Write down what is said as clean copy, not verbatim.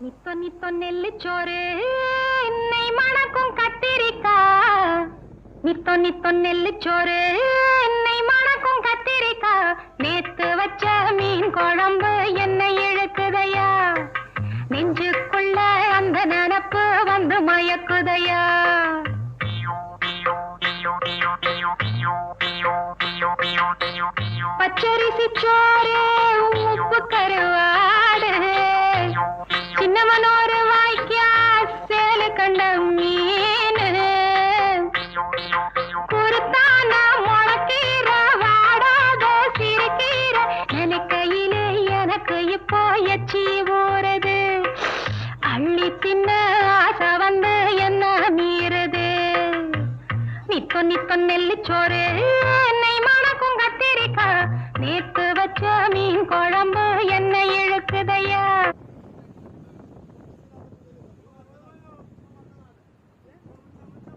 நித்தோ நித்தோ நெல்லுச்சோறு நெய் மணக்கும் கத்திரிக்கா. நித்தோ நித்தோ நெல்லுச்சோறு நெய் மணக்கும் கத்திரிக்கா. நேத்து வச்ச மீன் குழம்பு என்னை இழுக்குதையா. நெஞ்சுக்குள்ள அந்த நினப்பு வந்து மயக்குதையா. பச்சரிசி சோறு உப்பு கருவாடு. சின்னவனோரு வாய்க்கா சேலு கண்ட மீன். குருத்தான முளக்கீர வாடாத சிறுகீர. நினைக்கையிலே எனக்கு இப்போ எச்சி ஊறுது. அள்ளி தின்ன ஆசை வந்து என்ன மீறுது. நித்தோ நித்தோ நெல்லுச்சோறு